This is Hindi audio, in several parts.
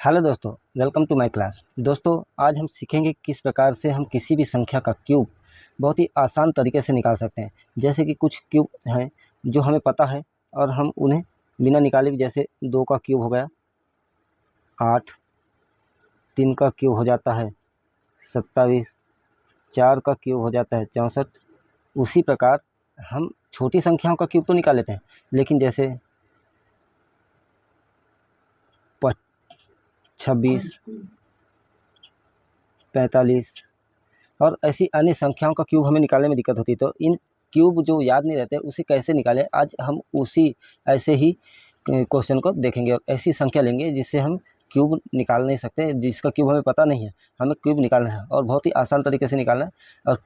हेलो दोस्तों, वेलकम टू माय क्लास। दोस्तों, आज हम सीखेंगे किस प्रकार से हम किसी भी संख्या का क्यूब बहुत ही आसान तरीके से निकाल सकते हैं। जैसे कि कुछ क्यूब हैं जो हमें पता है और हम उन्हें बिना निकाले भी, जैसे 2 का क्यूब हो गया 8, 3 का क्यूब हो जाता है 27, 4 का क्यूब हो जाता है 64। उसी प्रकार हम छोटी संख्याओं का क्यूब तो निकाल लेते हैं, लेकिन जैसे 26, 45 और ऐसी अन्य संख्याओं का क्यूब हमें निकालने में दिक्कत होती है। तो इन क्यूब जो याद नहीं रहते उसे कैसे निकालें, आज हम उसी ऐसे ही क्वेश्चन को देखेंगे और ऐसी संख्या लेंगे जिससे हम क्यूब निकाल नहीं सकते, जिसका क्यूब हमें पता नहीं है, हमें क्यूब निकालना है और बहुत ही आसान तरीके से निकालना है और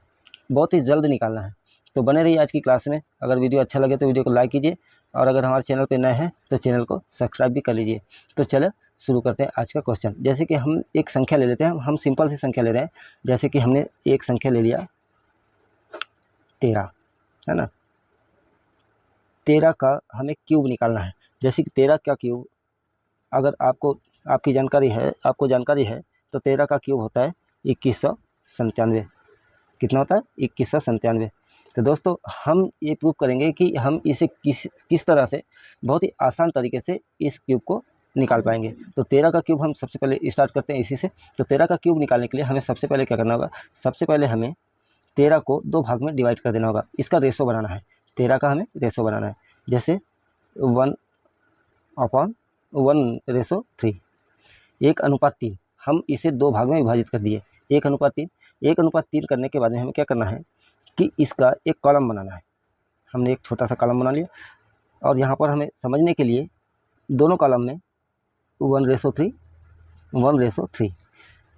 बहुत ही जल्द निकालना है। तो बने रहिए आज की क्लास में। अगर वीडियो अच्छा लगे तो वीडियो को लाइक कीजिए और अगर हमारे चैनल पर नए हैं तो चैनल को सब्सक्राइब भी कर लीजिए। तो चलो शुरू करते हैं आज का क्वेश्चन। जैसे कि हम एक संख्या ले लेते हैं, हम सिंपल सी संख्या ले रहे हैं। जैसे कि हमने एक संख्या ले लिया 13, है ना। 13 का हमें क्यूब निकालना है। जैसे कि 13 का क्यूब अगर आपको जानकारी है तो 13 का क्यूब होता है 2197। कितना होता है? 2197। तो दोस्तों, हम ये प्रूव करेंगे कि हम इसे किस तरह से बहुत ही आसान तरीके से इस क्यूब को निकाल पाएंगे। तो 13 का क्यूब हम सबसे पहले स्टार्ट करते हैं इसी से। तो 13 का क्यूब निकालने के लिए हमें सबसे पहले क्या करना होगा? सबसे पहले हमें 13 को 2 भाग में डिवाइड कर देना होगा। इसका रेशो बनाना है, 13 का हमें रेशो बनाना है। जैसे 1/1/3, 1:3। हम इसे 2 भाग में विभाजित कर दिए, 1:3। 1:3 करने के बाद में हमें क्या करना है कि इसका एक कॉलम बनाना है। हमने एक छोटा सा कॉलम बना लिया और यहाँ पर हमें समझने के लिए दोनों कॉलम में 1:3, 1:3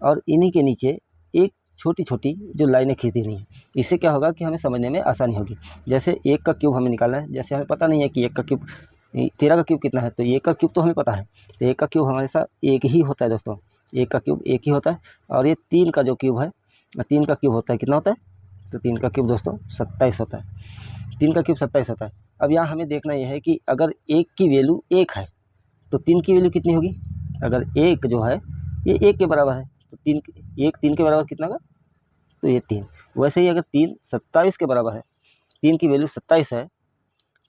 और इन्हीं के नीचे एक छोटी छोटी जो लाइनें खींच देनी है। इससे क्या होगा कि हमें समझने में आसानी होगी। जैसे 1 का क्यूब हमें निकालना है। जैसे हमें पता नहीं है कि 1 का क्यूब 13 का क्यूब कितना है, तो 1 का क्यूब तो हमें पता है। तो 1 का क्यूब हमेशा एक ही होता है दोस्तों, 1 का क्यूब एक ही होता है। और ये 3 का जो क्यूब है, 3 का क्यूब होता है, कितना होता है? तो 3 का क्यूब दोस्तों 27 होता है। 3 का क्यूब 27 होता है। अब यहाँ हमें देखना यह है कि अगर 1 की वैल्यू 1 है तो 3 की वैल्यू कितनी होगी? अगर 1 जो है ये 1 के बराबर है तो 3 के बराबर कितना होगा? तो ये 3। वैसे ही अगर 3 27 के बराबर है, 3 की वैल्यू 27 है,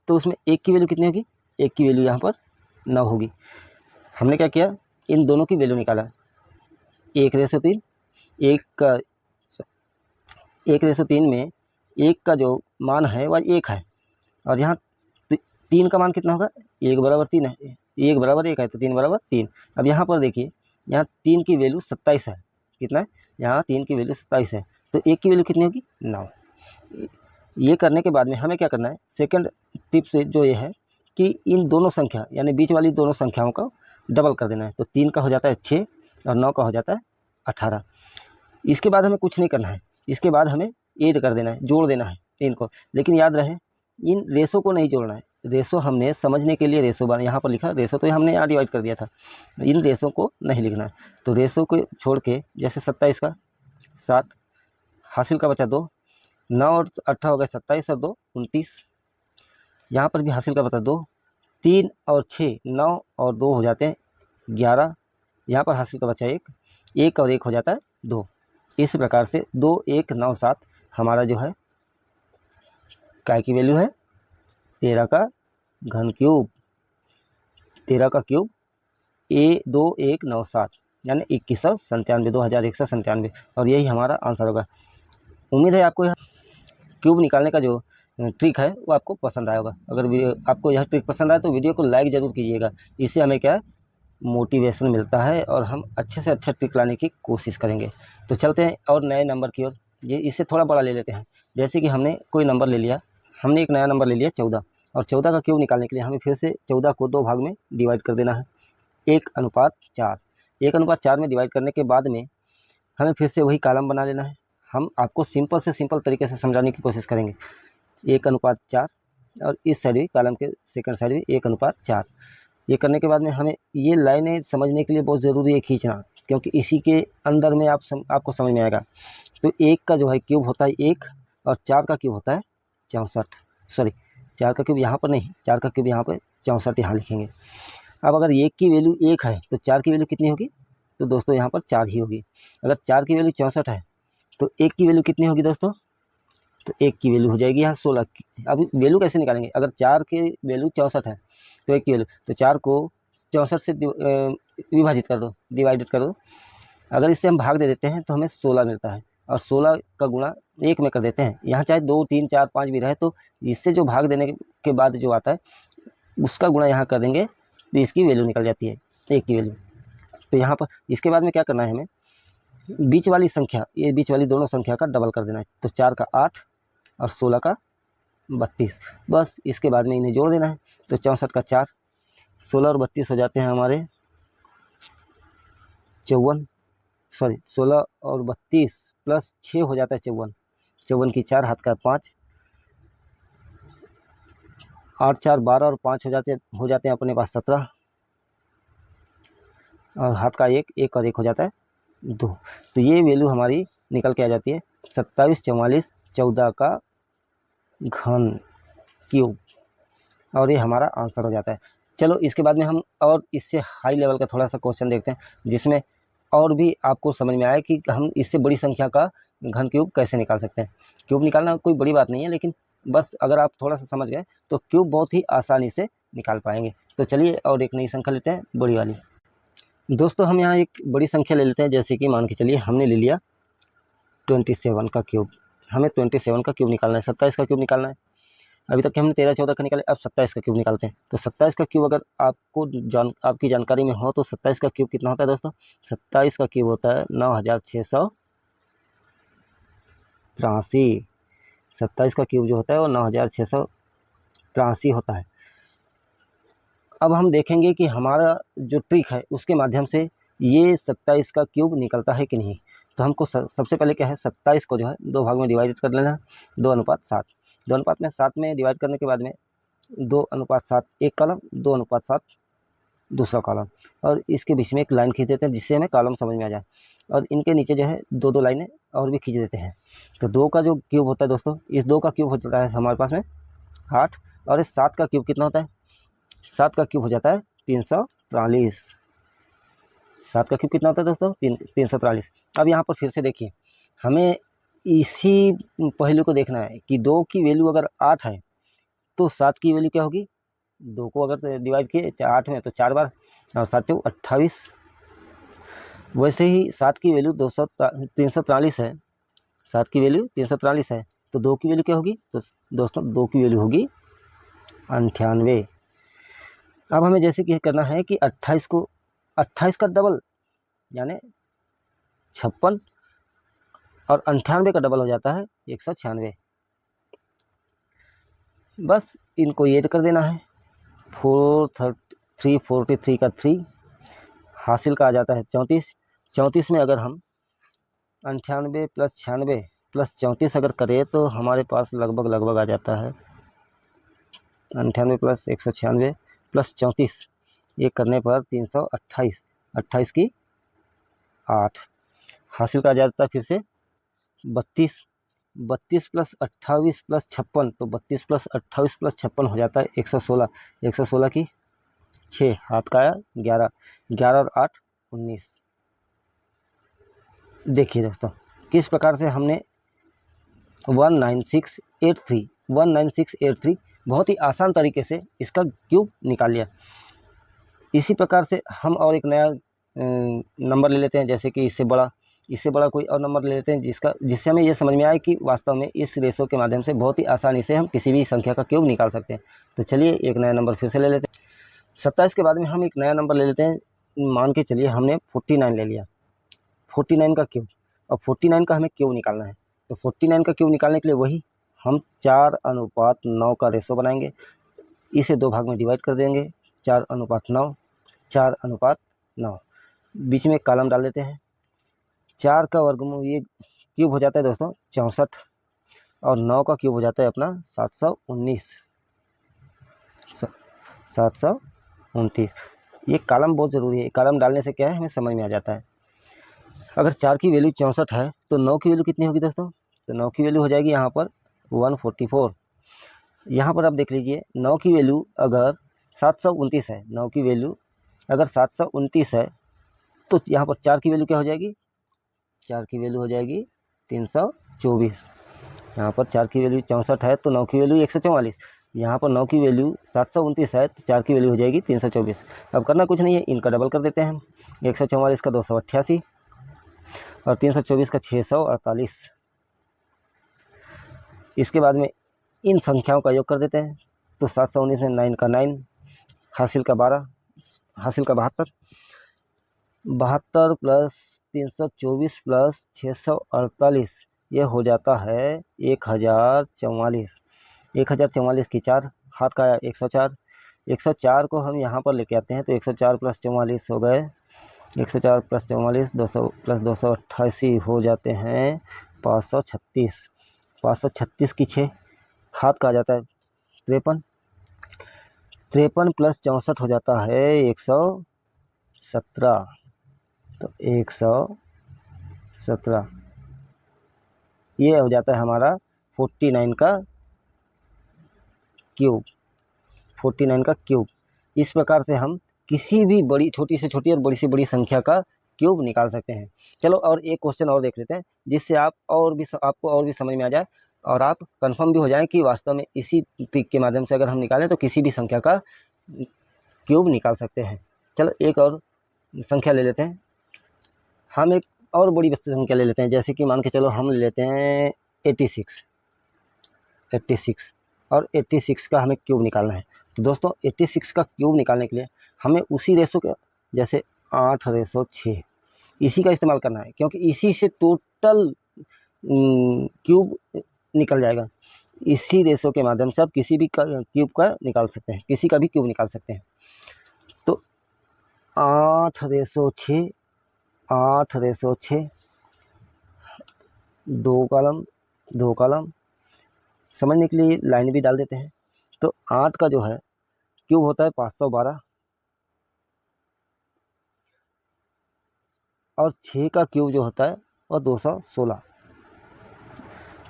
तो उसमें 1 की वैल्यू कितनी होगी? 1 की वैल्यू यहाँ पर 9 होगी। हमने क्या किया? इन दोनों की वैल्यू निकाला, 1:3। 1:3 में 1 का जो मान है वह 1 है और यहाँ 3 का मान कितना होगा? 1 बराबर 3 है, 1 बराबर 1 है तो 3 बराबर 3। अब यहाँ पर देखिए, यहाँ 3 की वैल्यू 27 है। कितना है? यहाँ 3 की वैल्यू 27 है, तो 1 की वैल्यू कितनी होगी? 9। ये करने के बाद में हमें क्या करना है? सेकंड टिप से जो ये है कि इन दोनों संख्या यानी बीच वाली दोनों संख्याओं का डबल कर देना है। तो 3 का हो जाता है 6 और 9 का हो जाता है 18। इसके बाद हमें कुछ नहीं करना है, इसके बाद हमें ऐड कर देना है, जोड़ देना है इनको। लेकिन याद रहे, इन रेशो को नहीं जोड़ना है। रेशो हमने समझने के लिए रेशो बना, यहाँ पर लिखा रेशो, तो हमने यहाँ डिवाइड कर दिया था। इन रेशो को नहीं लिखना है। तो रेशो को छोड़ के, जैसे 27 का 7, हासिल का बचा 2, 9 और 18 हो गए 27 और 2 29। यहाँ पर भी हासिल का बचा 2, 3 और 6 9 और 2 हो जाते हैं 11। यहाँ पर हासिल का बचा 1, 1 और 1 हो जाता है 2। इस प्रकार से 2 1 9 7 हमारा जो है काय की वैल्यू है? 13 का घन क्यूब। 13 का क्यूब 2197 यानी 2197, 2197। और यही हमारा आंसर होगा। उम्मीद है आपको यह क्यूब निकालने का जो ट्रिक है वो आपको पसंद आएगा। अगर आपको यह ट्रिक पसंद आए तो वीडियो को लाइक ज़रूर कीजिएगा। इससे हमें क्या है? मोटिवेशन मिलता है और हम अच्छे से अच्छा ट्रिक लाने की कोशिश करेंगे। तो चलते हैं और नए नंबर की ओर। ये इससे थोड़ा बड़ा ले लेते हैं। जैसे कि हमने कोई नंबर ले लिया, हमने एक नया नंबर ले लिया 14, और 14 का क्यूब निकालने के लिए हमें फिर से 14 को 2 भाग में डिवाइड कर देना है, 1:4। 1:4 में डिवाइड करने के बाद में हमें फिर से वही कॉलम बना लेना है। हम आपको सिंपल से सिंपल तरीके से समझाने की कोशिश करेंगे। 1:4 और इस साइड भी कॉलम के सेकंड साइड भी 1:4। ये करने के बाद में हमें ये लाइनें समझने के लिए बहुत ज़रूरी है खींचना, क्योंकि इसी के अंदर में आपको समझ में आएगा। तो 1 का जो है क्यूब होता है 1 और 4 का क्यूब होता है 64। सॉरी, 4 का क्यूब यहाँ पर नहीं, 4 का क्यूब यहाँ पर 64 यहाँ लिखेंगे। अब अगर 1 की वैल्यू 1 है तो 4 की वैल्यू कितनी होगी? तो दोस्तों यहाँ पर 4 ही होगी। अगर 4 की वैल्यू 64 है तो 1 की वैल्यू कितनी होगी दोस्तों? तो 1 की वैल्यू हो जाएगी यहाँ 16 की। अब वैल्यू कैसे निकालेंगे? अगर 4 की वैल्यू 64 है तो 1 की वैल्यू, तो 4 को 64 से विभाजित कर दो, डिवाइडेड कर दो। अगर इससे हम भाग दे देते हैं तो हमें 16 मिलता है, और 16 का गुणा 1 में कर देते हैं। यहाँ चाहे 2, 3, 4, 5 भी रहे तो इससे जो भाग देने के बाद जो आता है उसका गुणा यहाँ कर देंगे तो इसकी वैल्यू निकल जाती है, 1 की वैल्यू। तो यहाँ पर इसके बाद में क्या करना है हमें? बीच वाली संख्या, ये बीच वाली दोनों संख्या का डबल कर देना है। तो 4 का 8 और 16 का 32, बस इसके बाद में इन्हें जोड़ देना है। तो 64 का 4, 16 और 32 हो जाते हैं हमारे 54, सॉरी 16 और 32 प्लस 6 हो जाता है 54, 54 की 4, हाथ का 5, 8 4 12 और 5 हो जाते हैं अपने पास 17, और हाथ का 1, 1 और 1 हो जाता है 2। तो ये वैल्यू हमारी निकल के आ जाती है 27 44 14 का घन क्यूब, और ये हमारा आंसर हो जाता है। चलो इसके बाद में हम और इससे हाई लेवल का थोड़ा सा क्वेश्चन देखते हैं, जिसमें और भी आपको समझ में आए कि हम इससे बड़ी संख्या का घन क्यूब कैसे निकाल सकते हैं। क्यूब निकालना कोई बड़ी बात नहीं है, लेकिन बस अगर आप थोड़ा सा समझ गए तो क्यूब बहुत ही आसानी से निकाल पाएंगे। तो चलिए और एक नई संख्या लेते हैं, बड़ी वाली। दोस्तों हम यहाँ एक बड़ी संख्या ले लेते हैं, जैसे कि मान के चलिए हमने ले लिया 27 का क्यूब। हमें 27 का क्यूब निकालना है, 27 का क्यूब निकालना है। अभी तक हमने 13 14 का निकाले, अब 27 का क्यूब निकालते हैं। तो 27 का क्यूब अगर आपको आपकी जानकारी में हो तो 27 का क्यूब कितना होता है दोस्तों? 27 का क्यूब होता है 9683। 27 का क्यूब जो होता है वो 9683 होता है। अब हम देखेंगे कि हमारा जो ट्रिक है उसके माध्यम से ये 27 का क्यूब निकलता है कि नहीं। तो हमको सबसे पहले क्या है, 27 को जो है 2 भाग में डिवाइड कर लेना है, 2:7। 2:7 में डिवाइड करने के बाद में 2:7 एक कॉलम, 2:7 दूसरा कॉलम, और इसके बीच में एक लाइन खींच देते हैं जिससे हमें कॉलम समझ में आ जाए, और इनके नीचे जो है 2 लाइनें और भी खींच देते हैं। तो 2 का जो क्यूब होता है दोस्तों, इस 2 का क्यूब हो जाता है हमारे पास में 8, और इस 7 का क्यूब कितना होता है? 7 का क्यूब हो जाता है 343। 7 का क्यूब कितना होता है दोस्तों? 343। अब यहाँ पर फिर से देखिए, हमें इसी पहलू को देखना है कि 2 की वैल्यू अगर 8 है तो 7 की वैल्यू क्या होगी? 2 को अगर डिवाइड किए 8 में तो 4 बार, और 7 28। वैसे ही 7 की वैल्यू 343 है, 7 की वैल्यू 343 है, तो 2 की वैल्यू क्या होगी? तो दोस्तों 2 की वैल्यू होगी 98। अब हमें जैसे कि करना है कि 28 का डबल यानी 56, और 98 का डबल हो जाता है 196। बस इनको ऐड कर देना है, 343 का 3 हासिल का आ जाता है 34। 34 में अगर हम 98 प्लस 96 प्लस 34 अगर करें तो हमारे पास लगभग आ जाता है 98 प्लस 196 प्लस 34, ये करने पर 328, 28 की 8 हासिल का आ जाता है फिर से 32। 32 प्लस 28 प्लस 56, तो 32 प्लस 28 प्लस 56 हो जाता है 116। 116 की 6, हाथ का 11, 11 और 8 19। देखिए दोस्तों किस प्रकार से हमने 19683 बहुत ही आसान तरीके से इसका क्यूब निकाल लिया। इसी प्रकार से हम और एक नया नंबर ले लेते हैं, जैसे कि इससे बड़ा कोई और नंबर ले लेते हैं जिससे हमें ये समझ में आए कि वास्तव में इस रेशो के माध्यम से बहुत ही आसानी से हम किसी भी संख्या का क्यूब निकाल सकते हैं। तो चलिए एक नया नंबर फिर से ले लेते हैं। 27 के बाद में हम एक नया नंबर ले लेते हैं, मान के चलिए हमने 49 ले लिया, 49 का क्यूब। और 49 का हमें क्यूब निकालना है, तो 49 का क्यूब निकालने के लिए वही हम 4:9 का रेशो बनाएंगे, इसे 2 भाग में डिवाइड कर देंगे, 4:9, 4:9, बीच में कॉलम डाल देते हैं। 4 का वर्गमूल ये क्यूब हो जाता है दोस्तों 64, और 9 का क्यूब हो जाता है अपना 729। 729, ये कॉलम बहुत ज़रूरी है, कॉलम डालने से क्या है हमें समझ में आ जाता है। अगर 4 की वैल्यू 64 है तो 9 की वैल्यू कितनी होगी दोस्तों? तो 9 की वैल्यू हो जाएगी यहाँ पर 144। यहाँ पर आप देख लीजिए 9 की वैल्यू अगर 729 है, 9 की वैल्यू अगर 729 है तो यहाँ पर 4 की वैल्यू क्या हो जाएगी, 4 की वैल्यू हो जाएगी 324। यहाँ पर 4 की वैल्यू 64 है तो 9 की वैल्यू 144। यहाँ पर 9 की वैल्यू 729 है तो 4 की वैल्यू हो जाएगी 324। अब करना कुछ नहीं है, इनका डबल कर देते हैं हम। 144 का 288 और 324 का 648। इसके बाद में इन संख्याओं का योग कर देते हैं तो 719 में 9 का 9, हासिल का 12, हासिल का 72, 72 प्लस 324 प्लस 648, ये हो जाता है 1044। 1044 की 4, हाथ का आया 104। 104 को हम यहाँ पर लेके आते हैं तो 104 प्लस 44 हो गए, 104 प्लस 44 200 प्लस 288 हो जाते हैं 536। 536 की 6, हाथ का आ जाता है 53। 53 प्लस 64 हो जाता है 117, तो 117 ये हो जाता है हमारा 49 का क्यूब। 49 का क्यूब। इस प्रकार से हम किसी भी बड़ी, छोटी से छोटी और बड़ी से बड़ी संख्या का क्यूब निकाल सकते हैं। चलो और एक क्वेश्चन और देख लेते हैं जिससे आपको और भी समझ में आ जाए और आप कंफर्म भी हो जाएं कि वास्तव में इसी ट्रिक के माध्यम से अगर हम निकालें तो किसी भी संख्या का क्यूब निकाल सकते हैं। चलो एक और संख्या ले लेते हैं, हम एक और बड़ी संख्या ले लेते हैं, जैसे कि मान के चलो हम ले लेते हैं 86 और 86 का हमें क्यूब निकालना है। तो दोस्तों 86 का क्यूब निकालने के लिए हमें उसी रेशो का, जैसे 8/6, इसी का इस्तेमाल करना है क्योंकि इसी से टोटल क्यूब निकल जाएगा। इसी रेशो के माध्यम से आप किसी भी क्यूब का निकाल सकते हैं, किसी का भी क्यूब निकाल सकते हैं। तो 8/6, 8/6, 2 कॉलम, समझने के लिए लाइन भी डाल देते हैं। तो 8 का जो है क्यूब होता है 512 और 6 का क्यूब जो होता है वह 216।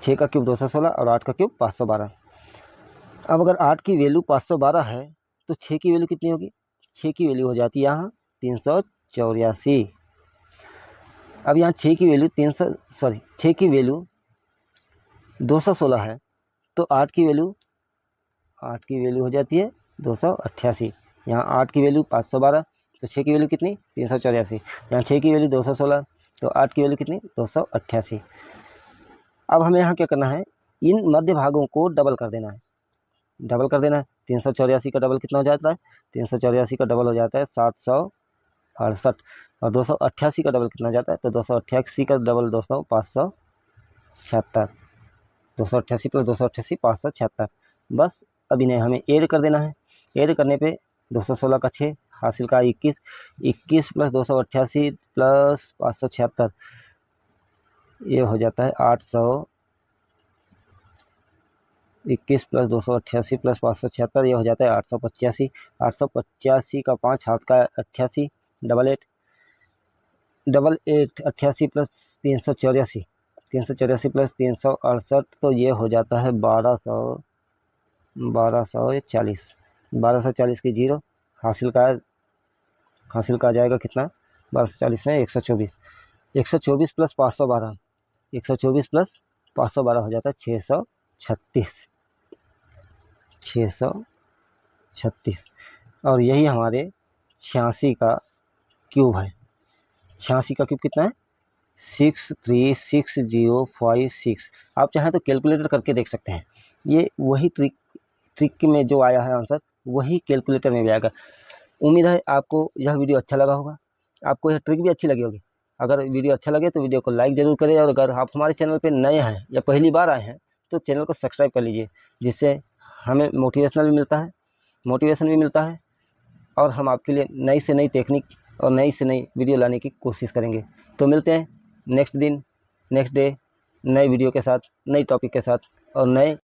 6 का क्यूब 216 और 8 का क्यूब 512। अब अगर 8 की वैल्यू 512 है तो 6 की वैल्यू कितनी होगी, 6 की वैल्यू हो जाती है यहाँ 384। अब यहाँ 6 की वैल्यू 6 की वैल्यू 216 है तो 8 की वैल्यू हो जाती है 288। यहाँ 8 की वैल्यू 512 तो 6 की वैल्यू कितनी 384। यहाँ 6 की वैल्यू 216 तो 8 की वैल्यू कितनी 288। अब हमें यहाँ क्या करना है, इन मध्य भागों को डबल कर देना है। 384 का डबल कितना हो जाता है, 384 का डबल हो जाता है 768 और 288 का डबल कितना हो जाता है, तो 288 का डबल दोस्तों 576। 288 प्लस 288 576। बस अब इन्हें हमें ऐड कर देना है। ऐड करने पे 216 का 6, हासिल का 21 प्लस 288 प्लस 576 ये हो जाता है 821 प्लस 288 प्लस 576 ये हो जाता है 885। 885 का 5, हाथ का 88, 88 88 प्लस 384 प्लस 368 तो ये हो जाता है 1240। 1240 की 0, हासिल का आ जाएगा कितना, 1240 में 124। 124 प्लस 512, 124 प्लस 512 हो जाता है 636 और यही हमारे 86 का क्यूब है। 86 का क्यूब कितना है 636056। आप चाहें तो कैलकुलेटर करके देख सकते हैं। ये वही ट्रिक में जो आया है आंसर वही कैलकुलेटर में भी आएगा। उम्मीद है आपको यह वीडियो अच्छा लगा होगा, आपको यह ट्रिक भी अच्छी लगी होगी। अगर वीडियो अच्छा लगे तो वीडियो को लाइक ज़रूर करें और अगर आप हमारे चैनल पर नए हैं या पहली बार आए हैं तो चैनल को सब्सक्राइब कर लीजिए, जिससे हमें मोटिवेशन भी मिलता है और हम आपके लिए नई से नई टेक्निक और नई से नई वीडियो लाने की कोशिश करेंगे। तो मिलते हैं नेक्स्ट डे नए वीडियो के साथ, नई टॉपिक के साथ और नए